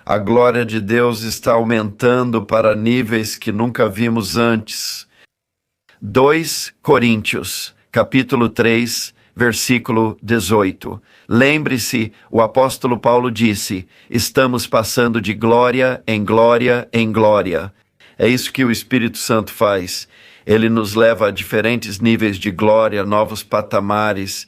A glória de Deus está aumentando para níveis que nunca vimos antes. 2 Coríntios, capítulo 3, versículo 18. Lembre-se, o apóstolo Paulo disse: estamos passando de glória em glória em glória. É isso que o Espírito Santo faz. Ele nos leva a diferentes níveis de glória, novos patamares.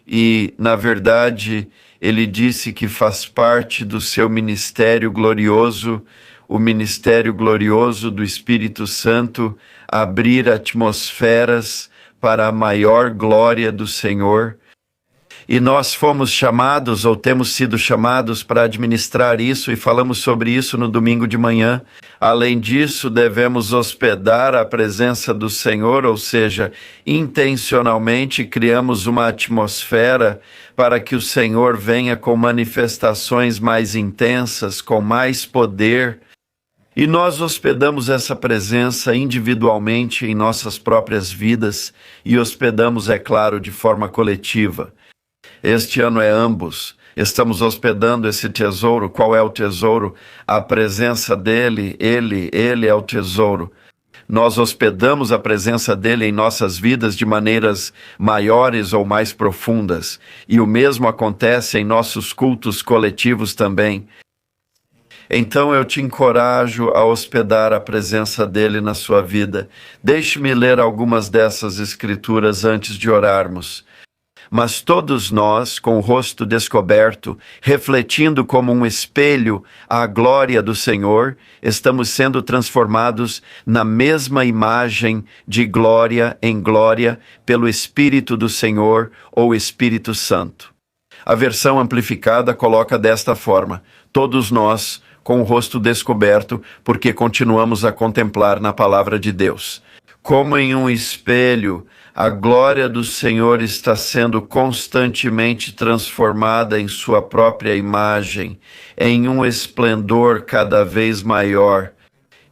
E, na verdade, ele disse que faz parte do seu ministério glorioso, o ministério glorioso do Espírito Santo, abrir atmosferas para a maior glória do Senhor. E nós fomos chamados, ou temos sido chamados, para administrar isso, e falamos sobre isso no domingo de manhã. Além disso, devemos hospedar a presença do Senhor, ou seja, intencionalmente criamos uma atmosfera para que o Senhor venha com manifestações mais intensas, com mais poder. E nós hospedamos essa presença individualmente em nossas próprias vidas e hospedamos, é claro, de forma coletiva. Este ano é ambos. Estamos hospedando esse tesouro. Qual é o tesouro? A presença dele. Ele é o tesouro. Nós hospedamos a presença dele em nossas vidas de maneiras maiores ou mais profundas. E o mesmo acontece em nossos cultos coletivos também. Então eu te encorajo a hospedar a presença dele na sua vida. Deixe-me ler algumas dessas escrituras antes de orarmos. Mas todos nós, com o rosto descoberto, refletindo como um espelho a glória do Senhor, estamos sendo transformados na mesma imagem de glória em glória pelo Espírito do Senhor ou Espírito Santo. A versão amplificada coloca desta forma: todos nós, com o rosto descoberto, porque continuamos a contemplar na palavra de Deus. Como em um espelho, a glória do Senhor está sendo constantemente transformada em sua própria imagem, em um esplendor cada vez maior,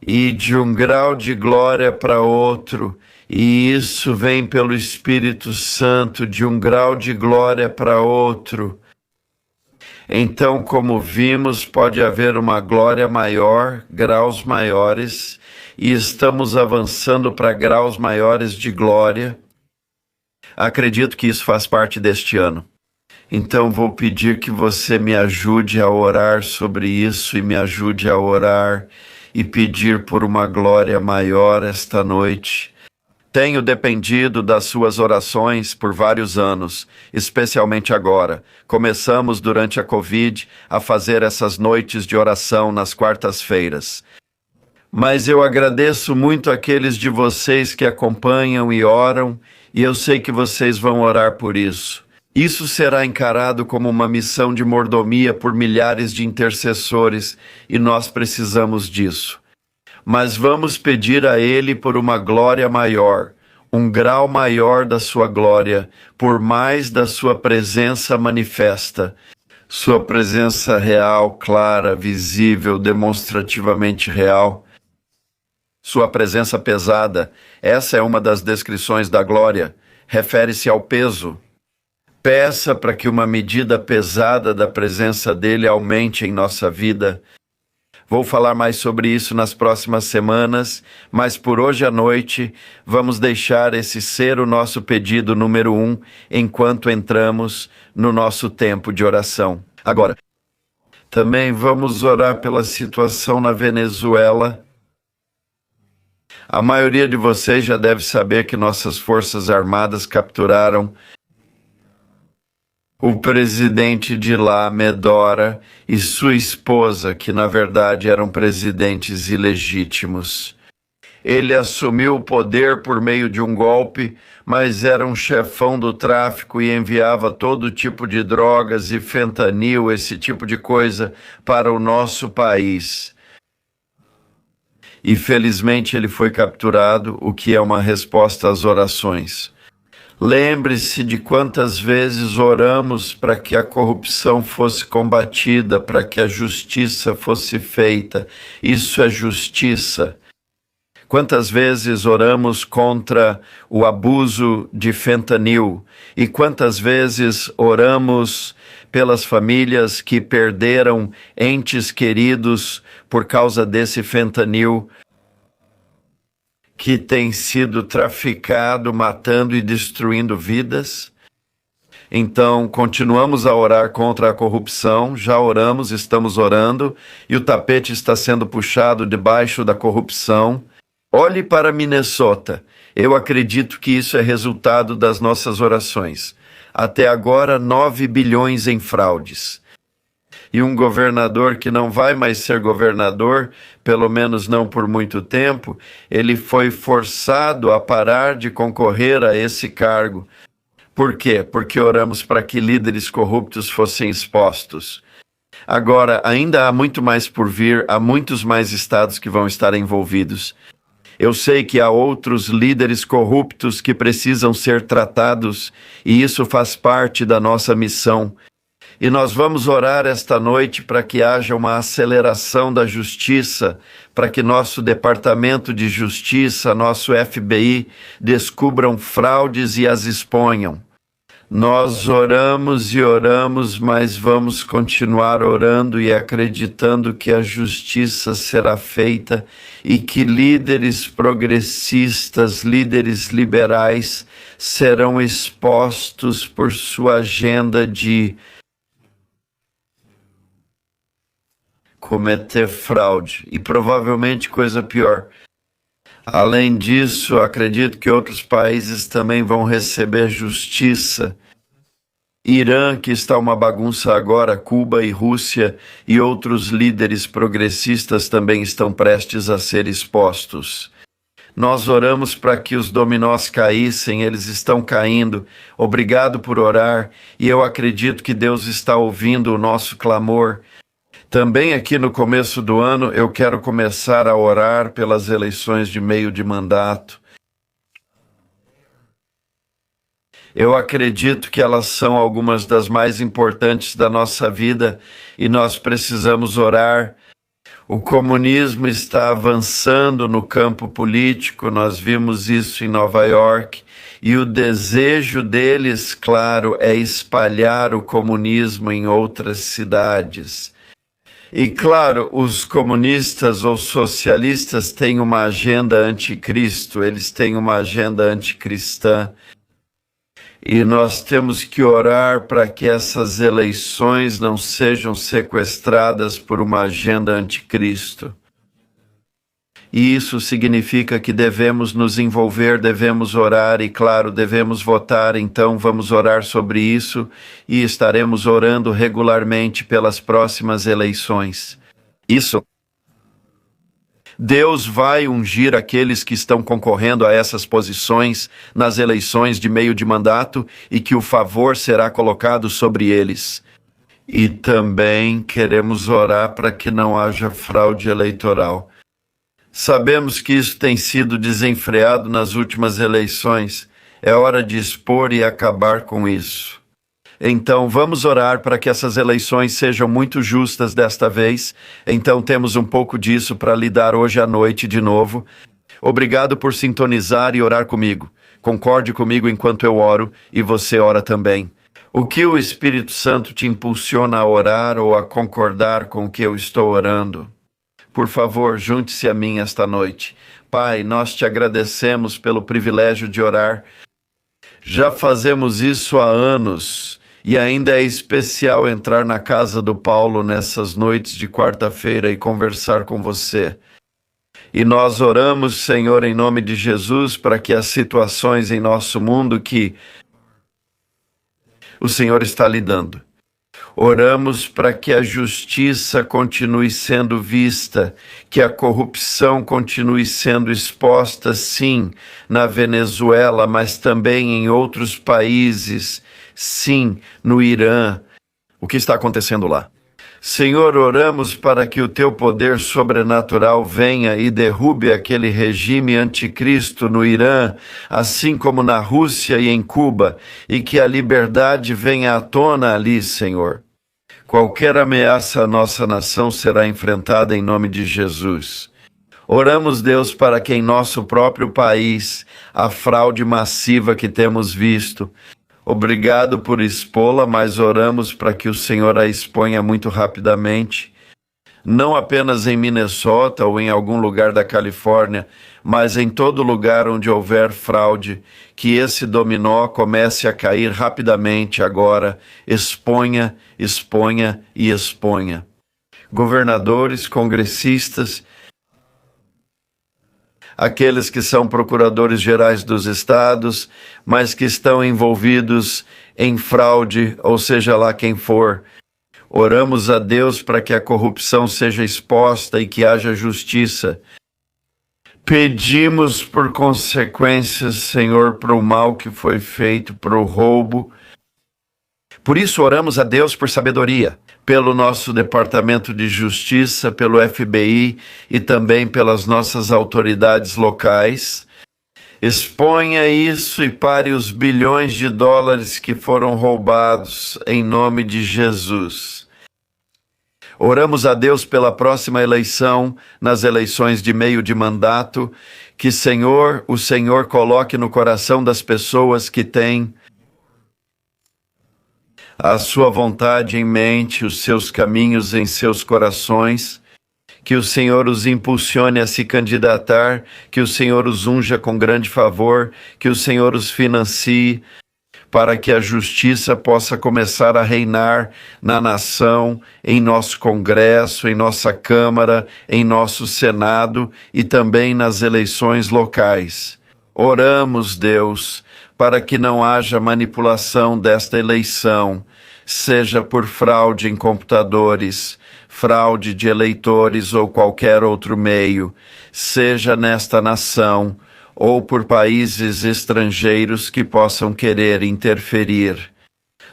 e de um grau de glória para outro, e isso vem pelo Espírito Santo, de um grau de glória para outro. Então, como vimos, pode haver uma glória maior, graus maiores, e estamos avançando para graus maiores de glória. Acredito que isso faz parte deste ano. Então vou pedir que você me ajude a orar sobre isso e me ajude a orar e pedir por uma glória maior esta noite. Tenho dependido das suas orações por vários anos, especialmente agora. Começamos durante a Covid a fazer essas noites de oração nas quartas-feiras. Mas eu agradeço muito àqueles de vocês que acompanham e oram, e eu sei que vocês vão orar por isso. Isso será encarado como uma missão de mordomia por milhares de intercessores, e nós precisamos disso. Mas vamos pedir a Ele por uma glória maior, um grau maior da sua glória, por mais da sua presença manifesta, sua presença real, clara, visível, demonstrativamente real. Sua presença pesada, essa é uma das descrições da glória, refere-se ao peso. Peça para que uma medida pesada da presença dele aumente em nossa vida. Vou falar mais sobre isso nas próximas semanas, mas por hoje à noite vamos deixar esse ser o nosso pedido número 1 enquanto entramos no nosso tempo de oração. Agora, também vamos orar pela situação na Venezuela. A maioria de vocês já deve saber que nossas forças armadas capturaram o presidente de lá, Medora, e sua esposa, que na verdade eram presidentes ilegítimos. Ele assumiu o poder por meio de um golpe, mas era um chefão do tráfico e enviava todo tipo de drogas e fentanil, esse tipo de coisa, para o nosso país. E felizmente ele foi capturado, o que é uma resposta às orações. Lembre-se de quantas vezes oramos para que a corrupção fosse combatida, para que a justiça fosse feita. Isso é justiça. Quantas vezes oramos contra o abuso de fentanil? E quantas vezes oramos pelas famílias que perderam entes queridos por causa desse fentanil que tem sido traficado, matando e destruindo vidas. Então, continuamos a orar contra a corrupção, já oramos, estamos orando, e o tapete está sendo puxado debaixo da corrupção. Olhe para Minnesota. Eu acredito que isso é resultado das nossas orações. Até agora, 9 bilhões em fraudes. E um governador que não vai mais ser governador, pelo menos não por muito tempo, ele foi forçado a parar de concorrer a esse cargo. Por quê? Porque oramos para que líderes corruptos fossem expostos. Agora, ainda há muito mais por vir, há muitos mais estados que vão estar envolvidos. Eu sei que há outros líderes corruptos que precisam ser tratados, e isso faz parte da nossa missão. E nós vamos orar esta noite para que haja uma aceleração da justiça, para que nosso Departamento de Justiça, nosso FBI, descubram fraudes e as exponham. Nós oramos e oramos, mas vamos continuar orando e acreditando que a justiça será feita e que líderes progressistas, líderes liberais serão expostos por sua agenda de cometer fraude e provavelmente coisa pior. Além disso, acredito que outros países também vão receber justiça. Irã, que está uma bagunça agora, Cuba e Rússia e outros líderes progressistas também estão prestes a ser expostos. Nós oramos para que os dominós caíssem, eles estão caindo. Obrigado por orar, e eu acredito que Deus está ouvindo o nosso clamor. Também aqui no começo do ano, eu quero começar a orar pelas eleições de meio de mandato. Eu acredito que elas são algumas das mais importantes da nossa vida e nós precisamos orar. O comunismo está avançando no campo político, nós vimos isso em Nova York, e o desejo deles, claro, é espalhar o comunismo em outras cidades. E claro, os comunistas ou socialistas têm uma agenda anticristo, eles têm uma agenda anticristã. E nós temos que orar para que essas eleições não sejam sequestradas por uma agenda anticristo. E isso significa que devemos nos envolver, devemos orar e, claro, devemos votar. Então vamos orar sobre isso e estaremos orando regularmente pelas próximas eleições. Deus vai ungir aqueles que estão concorrendo a essas posições nas eleições de meio de mandato e que o favor será colocado sobre eles. E também queremos orar para que não haja fraude eleitoral. Sabemos que isso tem sido desenfreado nas últimas eleições. É hora de expor e acabar com isso. Então, vamos orar para que essas eleições sejam muito justas desta vez. Então, temos um pouco disso para lidar hoje à noite de novo. Obrigado por sintonizar e orar comigo. Concorde comigo enquanto eu oro e você ora também. O que o Espírito Santo te impulsiona a orar ou a concordar com o que eu estou orando? Por favor, junte-se a mim esta noite. Pai, nós te agradecemos pelo privilégio de orar. Já fazemos isso há anos. E ainda é especial entrar na casa do Paulo nessas noites de quarta-feira e conversar com você. E nós oramos, Senhor, em nome de Jesus, para que as situações em nosso mundo que o Senhor está lidando. Oramos para que a justiça continue sendo vista, que a corrupção continue sendo exposta, sim, na Venezuela, mas também em outros países. Sim, no Irã. O que está acontecendo lá? Senhor, oramos para que o teu poder sobrenatural venha e derrube aquele regime anticristo no Irã, assim como na Rússia e em Cuba, e que a liberdade venha à tona ali, Senhor. Qualquer ameaça à nossa nação será enfrentada em nome de Jesus. Oramos, Deus, para que em nosso próprio país a fraude massiva que temos visto, Obrigado por expô-la, mas oramos para que o Senhor a exponha muito rapidamente, não apenas em Minnesota ou em algum lugar da Califórnia, mas em todo lugar onde houver fraude, que esse dominó comece a cair rapidamente agora. Exponha, exponha e exponha. Governadores, congressistas, aqueles que são procuradores gerais dos estados, mas que estão envolvidos em fraude, ou seja lá quem for. Oramos a Deus para que a corrupção seja exposta e que haja justiça. Pedimos por consequências, Senhor, para o mal que foi feito, para o roubo. Por isso oramos a Deus por sabedoria, pelo nosso Departamento de Justiça, pelo FBI e também pelas nossas autoridades locais. Exponha isso e pare os bilhões de dólares que foram roubados, em nome de Jesus. Oramos a Deus pela próxima eleição, nas eleições de meio de mandato, que o Senhor coloque no coração das pessoas que têm a sua vontade em mente, os seus caminhos em seus corações, que o Senhor os impulsione a se candidatar, que o Senhor os unja com grande favor, que o Senhor os financie, para que a justiça possa começar a reinar na nação, em nosso Congresso, em nossa Câmara, em nosso Senado e também nas eleições locais. Oramos, Deus, para que não haja manipulação desta eleição, seja por fraude em computadores, fraude de eleitores ou qualquer outro meio, seja nesta nação ou por países estrangeiros que possam querer interferir.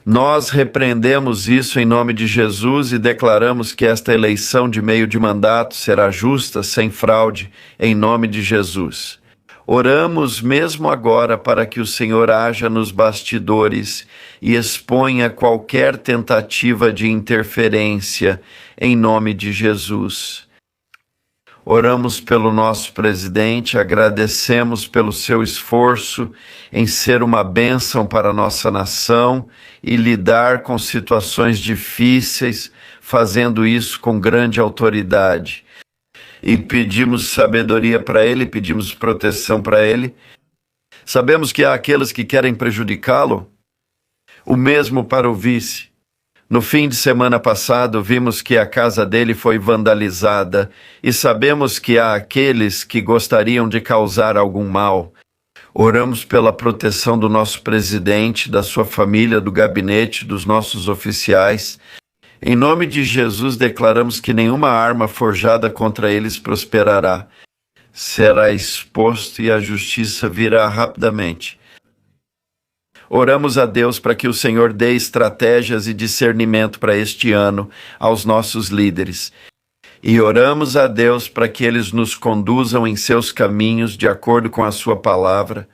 Nós repreendemos isso em nome de Jesus e declaramos que esta eleição de meio de mandato será justa, sem fraude, em nome de Jesus. Oramos mesmo agora para que o Senhor haja nos bastidores e exponha qualquer tentativa de interferência, em nome de Jesus. Oramos pelo nosso presidente, agradecemos pelo seu esforço em ser uma bênção para a nossa nação e lidar com situações difíceis, fazendo isso com grande autoridade. E pedimos sabedoria para ele, pedimos proteção para ele. Sabemos que há aqueles que querem prejudicá-lo, o mesmo para o vice. No fim de semana passado, vimos que a casa dele foi vandalizada e sabemos que há aqueles que gostariam de causar algum mal. Oramos pela proteção do nosso presidente, da sua família, do gabinete, dos nossos oficiais. Em nome de Jesus, declaramos que nenhuma arma forjada contra eles prosperará. Será exposto e a justiça virá rapidamente. Oramos a Deus para que o Senhor dê estratégias e discernimento para este ano aos nossos líderes. E oramos a Deus para que eles nos conduzam em seus caminhos de acordo com a sua palavra.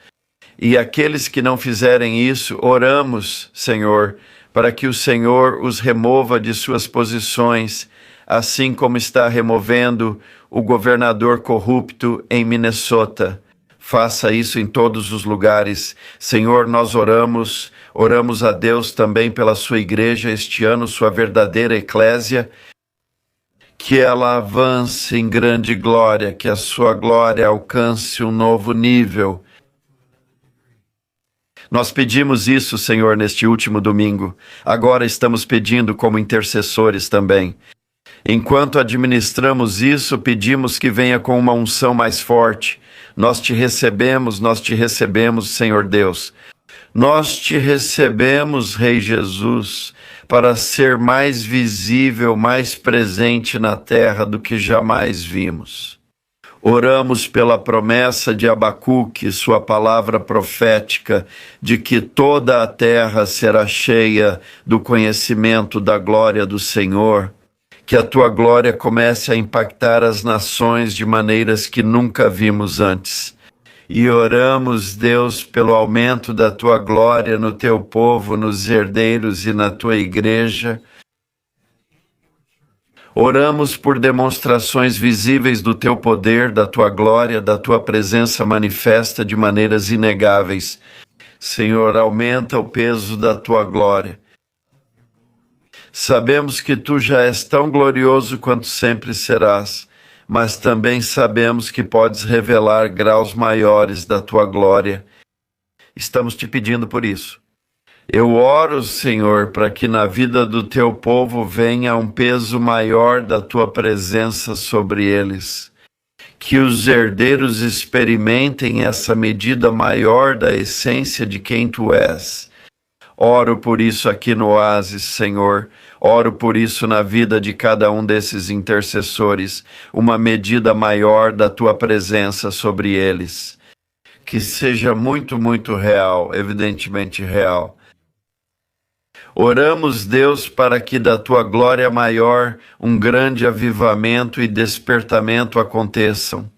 E aqueles que não fizerem isso, oramos, Senhor, para que o Senhor os remova de suas posições, assim como está removendo o governador corrupto em Minnesota. Faça isso em todos os lugares. Senhor, nós oramos a Deus também pela sua igreja este ano, sua verdadeira eclésia, que ela avance em grande glória, que a sua glória alcance um novo nível. Nós pedimos isso, Senhor, neste último domingo. Agora estamos pedindo como intercessores também. Enquanto administramos isso, pedimos que venha com uma unção mais forte. Nós te recebemos, Senhor Deus. Nós te recebemos, Rei Jesus, para ser mais visível, mais presente na terra do que jamais vimos. Oramos pela promessa de Abacuque, sua palavra profética, de que toda a terra será cheia do conhecimento da glória do Senhor. Que a tua glória comece a impactar as nações de maneiras que nunca vimos antes. E oramos, Deus, pelo aumento da tua glória no teu povo, nos herdeiros e na tua igreja. Oramos por demonstrações visíveis do teu poder, da tua glória, da tua presença manifesta de maneiras inegáveis. Senhor, aumenta o peso da tua glória. Sabemos que tu já és tão glorioso quanto sempre serás, mas também sabemos que podes revelar graus maiores da tua glória. Estamos te pedindo por isso. Eu oro, Senhor, para que na vida do teu povo venha um peso maior da tua presença sobre eles. Que os herdeiros experimentem essa medida maior da essência de quem tu és. Oro por isso aqui no Oásis, Senhor. Oro por isso na vida de cada um desses intercessores, uma medida maior da tua presença sobre eles. Que seja muito, muito real, evidentemente real. Oramos, Deus, para que da tua glória maior um grande avivamento e despertamento aconteçam.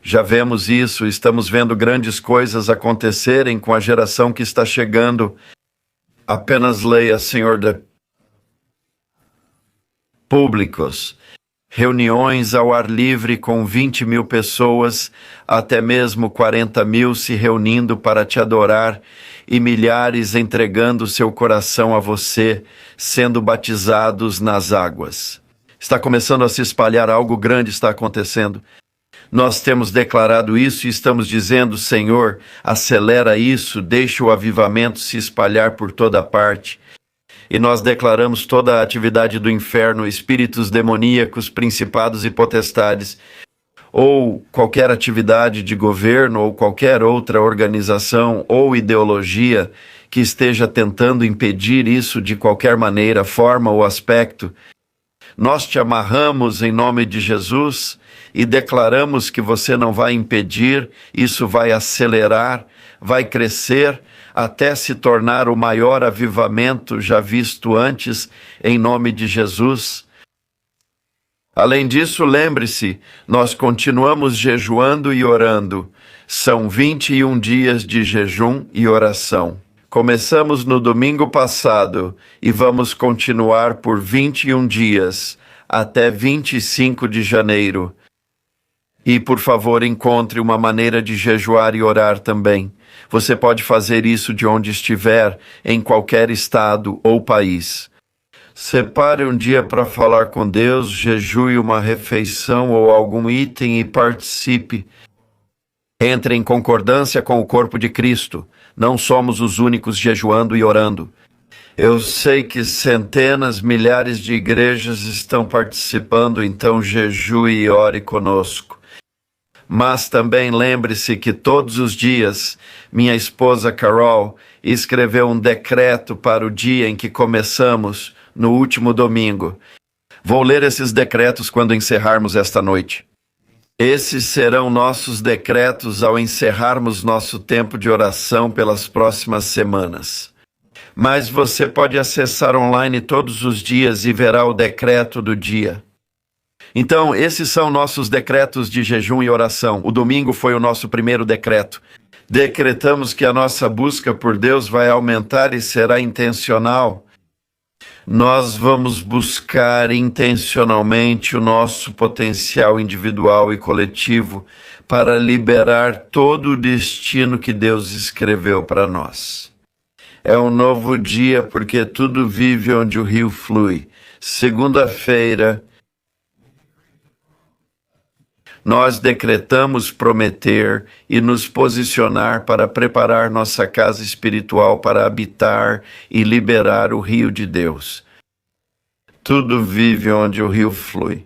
Já vemos isso, estamos vendo grandes coisas acontecerem com a geração que está chegando. Apenas leia, Senhor, públicos, reuniões ao ar livre com 20.000 pessoas, até mesmo 40.000 se reunindo para te adorar e milhares entregando seu coração a você, sendo batizados nas águas. Está começando a se espalhar, algo grande está acontecendo. Nós temos declarado isso e estamos dizendo, Senhor, acelera isso, deixa o avivamento se espalhar por toda parte. E nós declaramos toda a atividade do inferno, espíritos demoníacos, principados e potestades, ou qualquer atividade de governo, ou qualquer outra organização ou ideologia que esteja tentando impedir isso de qualquer maneira, forma ou aspecto. Nós te amarramos em nome de Jesus e declaramos que você não vai impedir, isso vai acelerar, vai crescer, até se tornar o maior avivamento já visto antes, em nome de Jesus. Além disso, lembre-se, nós continuamos jejuando e orando. São 21 dias de jejum e oração. Começamos no domingo passado e vamos continuar por 21 dias, até 25 de janeiro. E, por favor, encontre uma maneira de jejuar e orar também. Você pode fazer isso de onde estiver, em qualquer estado ou país. Separe um dia para falar com Deus, jejue uma refeição ou algum item e participe. Entre em concordância com o corpo de Cristo. Não somos os únicos jejuando e orando. Eu sei que centenas, milhares de igrejas estão participando, então jejue e ore conosco. Mas também lembre-se que todos os dias, minha esposa Carol escreveu um decreto para o dia em que começamos, no último domingo. Vou ler esses decretos quando encerrarmos esta noite. Esses serão nossos decretos ao encerrarmos nosso tempo de oração pelas próximas semanas. Mas você pode acessar online todos os dias e verá o decreto do dia. Então, esses são nossos decretos de jejum e oração. O domingo foi o nosso primeiro decreto. Decretamos que a nossa busca por Deus vai aumentar e será intencional. Nós vamos buscar intencionalmente o nosso potencial individual e coletivo para liberar todo o destino que Deus escreveu para nós. É um novo dia porque tudo vive onde o rio flui. Segunda-feira, nós decretamos prometer e nos posicionar para preparar nossa casa espiritual para habitar e liberar o rio de Deus. Tudo vive onde o rio flui.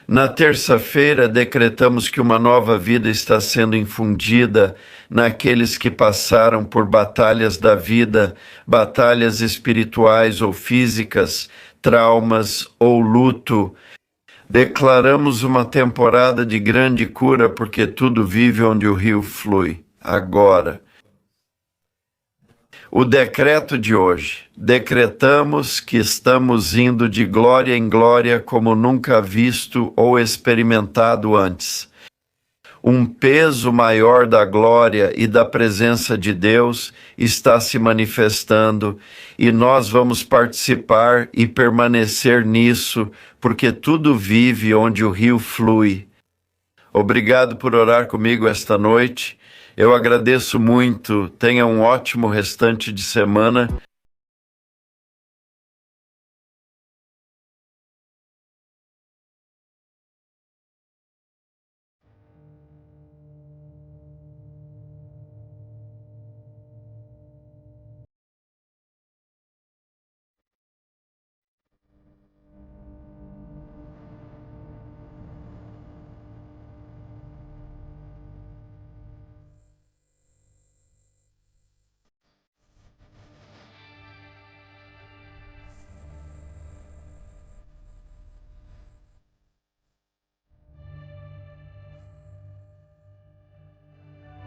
Na terça-feira, decretamos que uma nova vida está sendo infundida naqueles que passaram por batalhas da vida, batalhas espirituais ou físicas, traumas ou luto. Declaramos uma temporada de grande cura, porque tudo vive onde o rio flui, agora. O decreto de hoje. Decretamos que estamos indo de glória em glória como nunca visto ou experimentado antes. Um peso maior da glória e da presença de Deus está se manifestando e nós vamos participar e permanecer nisso, porque tudo vive onde o rio flui. Obrigado por orar comigo esta noite. Eu agradeço muito. Tenha um ótimo restante de semana